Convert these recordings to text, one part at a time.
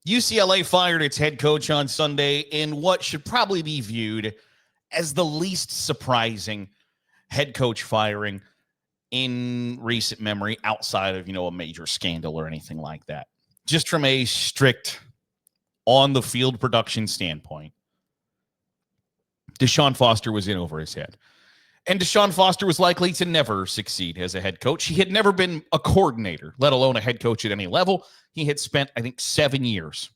UCLA fired its head coach on Sunday in what should probably be viewed as the least surprising head coach firing in recent memory outside of, a major scandal or anything like that. Just from a strict on-the-field production standpoint, Deshaun Foster was in over his head. And Deshaun Foster was likely to never succeed as a head coach. He had never been a coordinator, let alone a head coach at any level. He had spent, I think, 7 years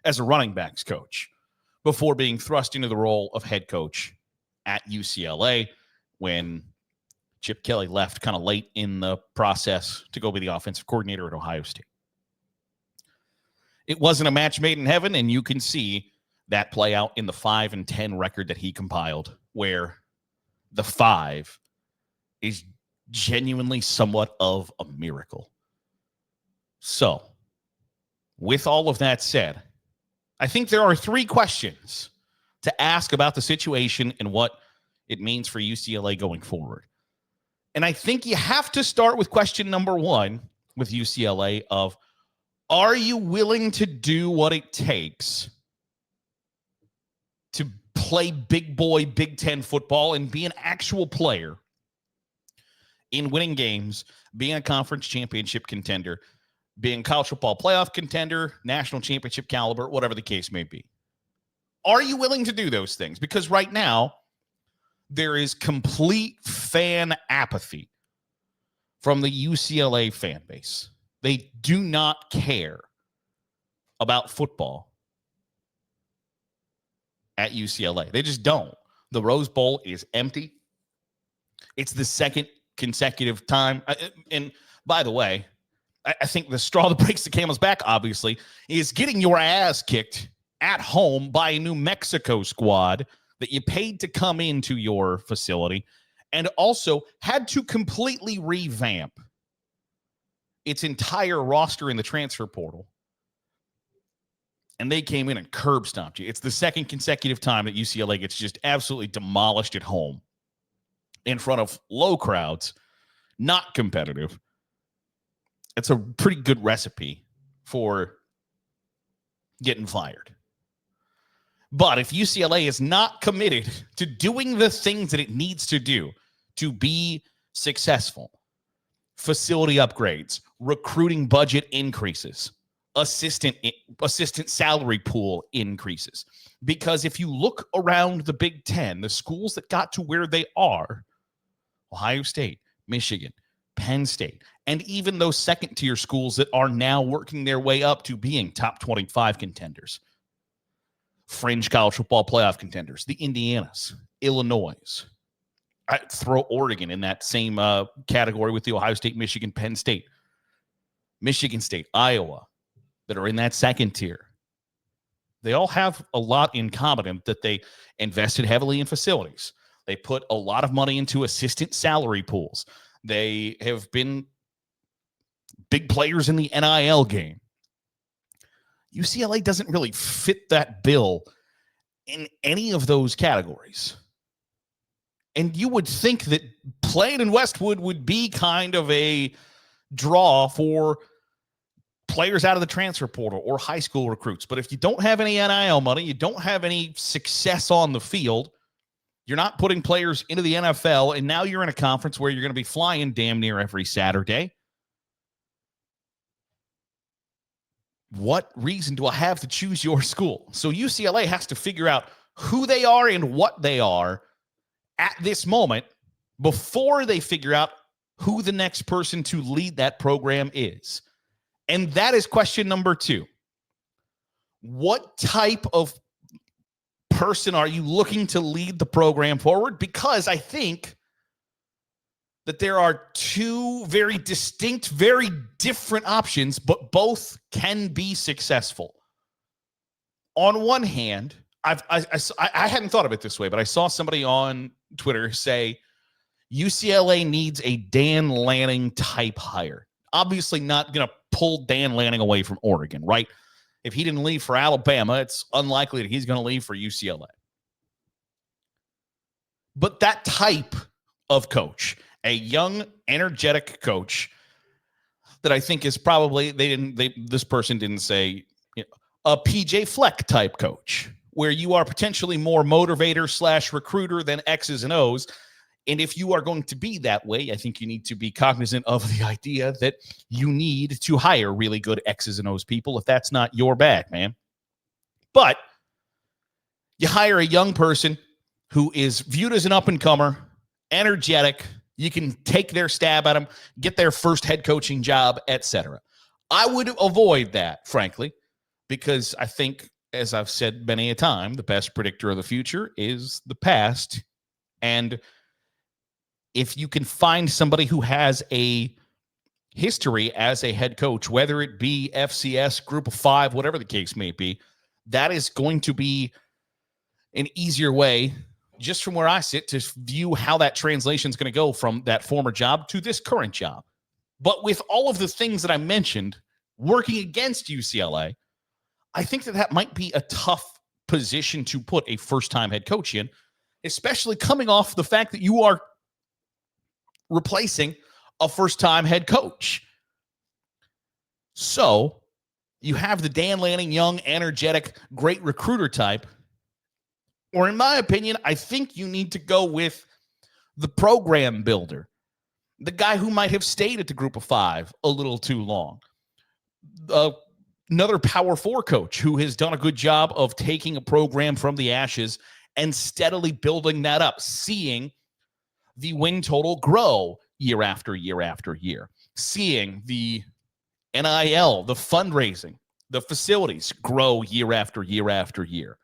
as a running backs coach before being thrust into the role of head coach at UCLA when Chip Kelly left kind of late in the process to go be the offensive coordinator at Ohio State. It wasn't a match made in heaven, and you can see that play out in the 5-10 record that he compiled, where the 5 is genuinely somewhat of a miracle. So, with all of that said, I think there are 3 questions to ask about the situation and what it means for UCLA going forward. And I think you have to start with question number 1 with UCLA of, are you willing to do what it takes to play big boy Big Ten football and be an actual player in winning games, being a conference championship contender, being college football playoff contender, national championship caliber, whatever the case may be? Are you willing to do those things? Because right now, there is complete fan apathy from the UCLA fan base. They do not care about football at UCLA. They just don't. The Rose Bowl is empty. It's the second consecutive time. And by the way, I think the straw that breaks the camel's back, obviously, is getting your ass kicked at home by a New Mexico squad that you paid to come into your facility and also had to completely revamp its entire roster in the transfer portal. And they came in and curb stomped you. It's the second consecutive time that UCLA gets just absolutely demolished at home in front of low crowds, not competitive. It's a pretty good recipe for getting fired. But if UCLA is not committed to doing the things that it needs to do to be successful, facility upgrades, recruiting budget increases, assistant salary pool increases. Because if you look around the Big Ten, the schools that got to where they are, Ohio State, Michigan, Penn State, and even those second-tier schools that are now working their way up to being top 25 contenders, fringe college football playoff contenders, the Indianas, Illinois. I throw Oregon in that same category with the Ohio State, Michigan, Penn State, Michigan State, Iowa, that are in that second tier. They all have a lot in common that they invested heavily in facilities. They put a lot of money into assistant salary pools. They have been big players in the NIL game. UCLA doesn't really fit that bill in any of those categories. And you would think that playing in Westwood would be kind of a draw for players out of the transfer portal or high school recruits. But if you don't have any NIL money, you don't have any success on the field, you're not putting players into the NFL, and now you're in a conference where you're going to be flying damn near every Saturday. What reason do I have to choose your school? So UCLA has to figure out who they are and what they are at this moment before they figure out who the next person to lead that program is. And that is question number 2. What type of person are you looking to lead the program forward? Because I think that there are 2 very distinct, very different options, but both can be successful. On one hand, I hadn't thought of it this way, but I saw somebody on Twitter say UCLA needs a Dan Lanning type hire. Obviously not going to pull Dan Lanning away from Oregon, right? If he didn't leave for Alabama, it's unlikely that he's going to leave for UCLA. But that type of coach, a young, energetic coach that I think is probably, this person didn't say, a PJ Fleck type coach, where you are potentially more motivator / recruiter than X's and O's. And if you are going to be that way, I think you need to be cognizant of the idea that you need to hire really good X's and O's people if that's not your bag, man. But you hire a young person who is viewed as an up-and-comer, energetic. You can take their stab at them, get their first head coaching job, etc. I would avoid that, frankly, because I think, as I've said many a time, the best predictor of the future is the past. And if you can find somebody who has a history as a head coach, whether it be FCS, Group of Five, whatever the case may be, that is going to be an easier way, just from where I sit, to view how that translation is going to go from that former job to this current job. But with all of the things that I mentioned working against UCLA, I think that might be a tough position to put a first-time head coach in, especially coming off the fact that you are replacing a first-time head coach. So you have the Dan Lanning, young, energetic, great recruiter type. Or in my opinion, I think you need to go with the program builder, the guy who might have stayed at the Group of Five a little too long. Another Power Four coach who has done a good job of taking a program from the ashes and steadily building that up, seeing the win total grow year after year after year, seeing the NIL, the fundraising, the facilities grow year after year after year.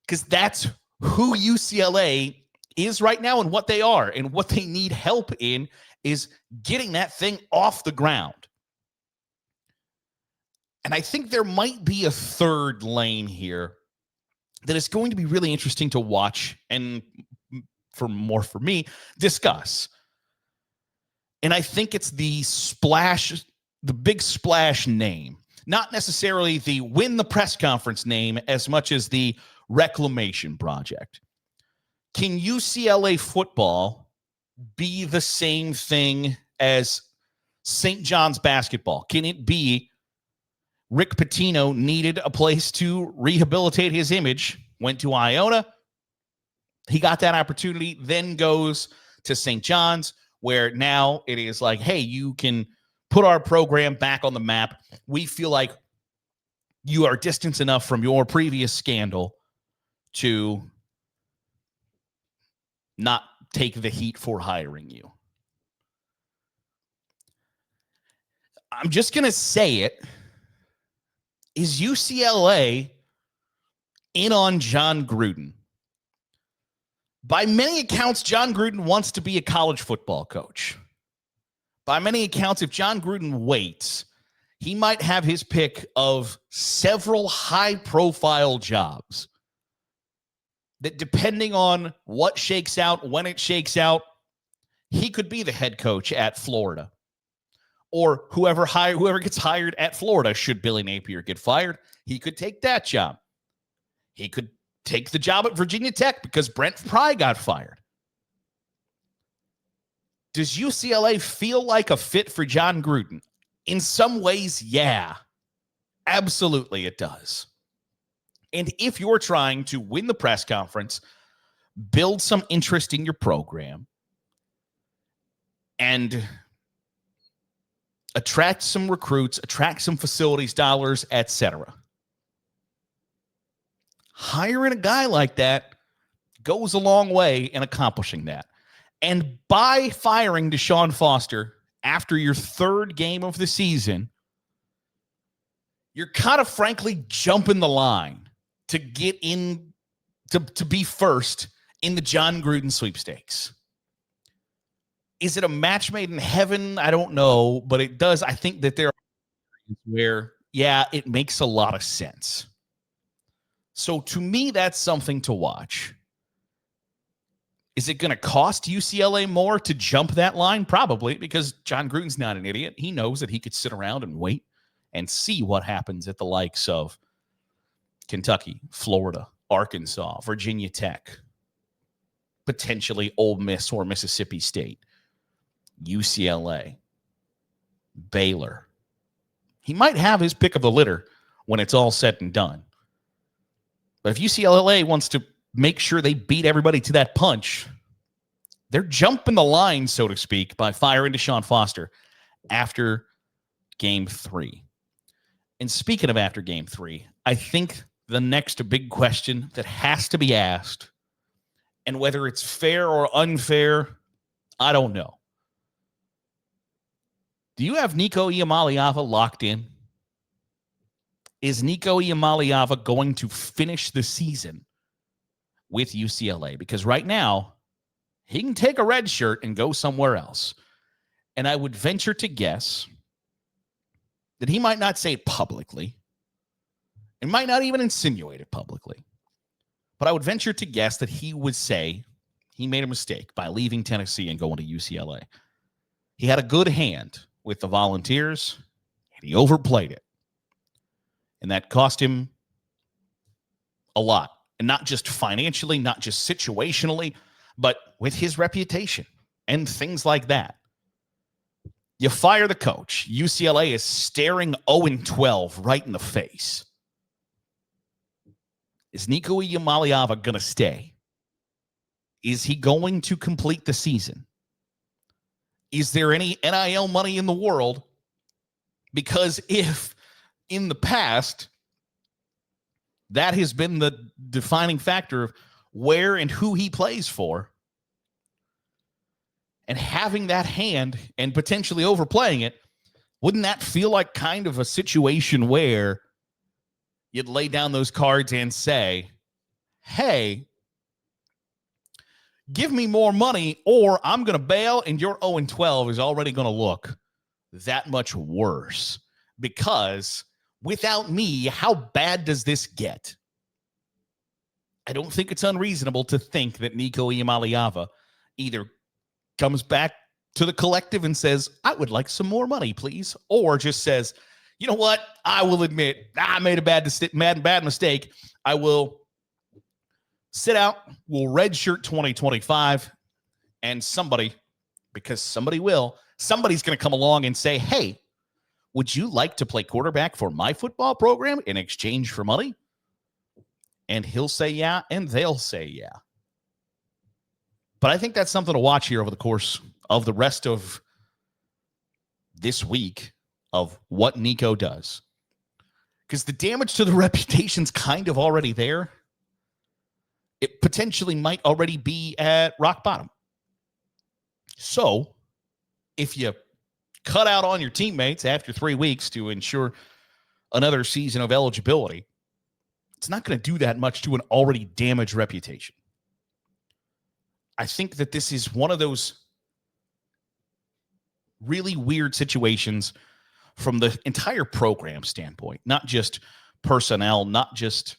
Because that's who UCLA is right now and what they are. And what they need help in is getting that thing off the ground. And I think there might be a third lane here that is going to be really interesting to watch and for me, discuss. And I think it's the big splash name, not necessarily the win the press conference name as much as the reclamation project. Can UCLA football be the same thing as St. John's basketball? Can it be Rick Pitino needed a place to rehabilitate his image, went to Iona, he got that opportunity, then goes to St. John's, where now it is like, hey, you can put our program back on the map. We feel like you are distant enough from your previous scandal to not take the heat for hiring you. I'm just going to say it. Is UCLA in on John Gruden? By many accounts, John Gruden wants to be a college football coach. By many accounts, if John Gruden waits, he might have his pick of several high-profile jobs that, depending on what shakes out, when it shakes out, he could be the head coach at Florida. Or whoever gets hired at Florida, should Billy Napier get fired, he could take that job. He could take the job at Virginia Tech because Brent Pry got fired. Does UCLA feel like a fit for John Gruden? In some ways, yeah. Absolutely, it does. And if you're trying to win the press conference, build some interest in your program, and attract some recruits, attract some facilities dollars, etc., hiring a guy like that goes a long way in accomplishing that. And by firing Deshaun Foster after your third game of the season, you're kind of frankly jumping the line to get in, to be first in the John Gruden sweepstakes. Is it a match made in heaven? I don't know, but it does. I think that there are where, yeah, it makes a lot of sense. So to me, that's something to watch. Is it going to cost UCLA more to jump that line? Probably, because John Gruden's not an idiot. He knows that he could sit around and wait and see what happens at the likes of Kentucky, Florida, Arkansas, Virginia Tech, potentially Ole Miss or Mississippi State, UCLA, Baylor. He might have his pick of the litter when it's all said and done. But if UCLA wants to make sure they beat everybody to that punch, they're jumping the line, so to speak, by firing Deshaun Foster after Game 3. And speaking of after Game 3, I think the next big question that has to be asked, and whether it's fair or unfair, I don't know. Do you have Nico Iamaleava locked in? Is Nico Iamaleava going to finish the season with UCLA? Because right now, he can take a red shirt and go somewhere else. And I would venture to guess that he might not say it publicly and might not even insinuate it publicly. But I would venture to guess that he would say he made a mistake by leaving Tennessee and going to UCLA. He had a good hand with the Volunteers, and he overplayed it. And that cost him a lot. And not just financially, not just situationally, but with his reputation and things like that. You fire the coach. UCLA is staring 0-12 right in the face. Is Nico Iamaleava going to stay? Is he going to complete the season? Is there any NIL money in the world? Because if in the past that has been the defining factor of where and who he plays for, and having that hand and potentially overplaying it, wouldn't that feel like kind of a situation where you'd lay down those cards and say, hey, give me more money or I'm going to bail, and your 0-12 is already going to look that much worse? Because without me, how bad does this get? I don't think it's unreasonable to think that Nico Iamaleava either comes back to the collective and says, I would like some more money, please. Or just says, you know what? I will admit I made a bad mistake. I will sit out. We'll redshirt 2025. And somebody, because somebody will, somebody's going to come along and say, hey, would you like to play quarterback for my football program in exchange for money? And he'll say yeah, and they'll say yeah. But I think that's something to watch here over the course of the rest of this week of what Nico does. Because the damage to the reputation's kind of already there. It potentially might already be at rock bottom. So if you cut out on your teammates after 3 weeks to ensure another season of eligibility, it's not going to do that much to an already damaged reputation. I think that this is one of those really weird situations from the entire program standpoint, not just personnel, not just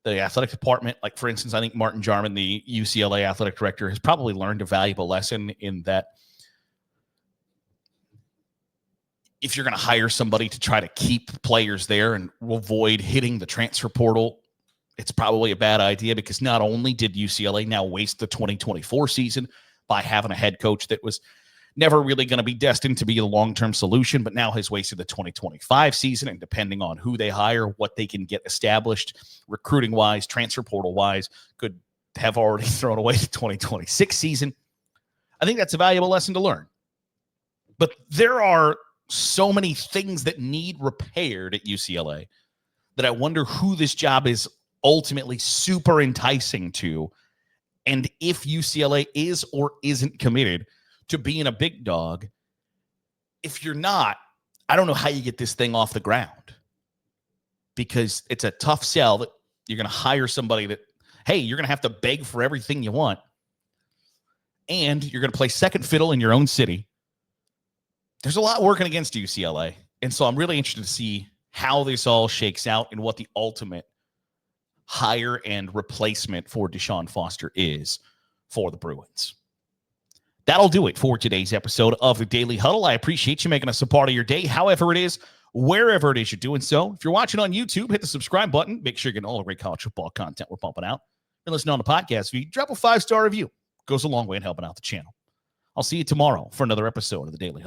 the athletic department. Like, for instance, I think Martin Jarman, the UCLA athletic director, has probably learned a valuable lesson in that if you're going to hire somebody to try to keep players there and avoid hitting the transfer portal, it's probably a bad idea, because not only did UCLA now waste the 2024 season by having a head coach that was never really going to be destined to be a long-term solution, but now has wasted the 2025 season, and depending on who they hire, what they can get established recruiting-wise, transfer portal-wise, could have already thrown away the 2026 season. I think that's a valuable lesson to learn. But there are so many things that need repaired at UCLA that I wonder who this job is ultimately super enticing to, and if UCLA is or isn't committed to being a big dog. If you're not, I don't know how you get this thing off the ground, because it's a tough sell that you're going to hire somebody that, hey, you're going to have to beg for everything you want, and you're going to play second fiddle in your own city. There's a lot working against UCLA, and so I'm really interested to see how this all shakes out and what the ultimate hire and replacement for Deshaun Foster is for the Bruins. That'll do it for today's episode of the Daily Huddle. I appreciate you making us a part of your day, however it is, wherever it is you're doing so. If you're watching on YouTube, hit the subscribe button. Make sure you're getting all the great college football content we're pumping out. And listen on the podcast feed. Drop a 5-star review. Goes a long way in helping out the channel. I'll see you tomorrow for another episode of the Daily Huddle.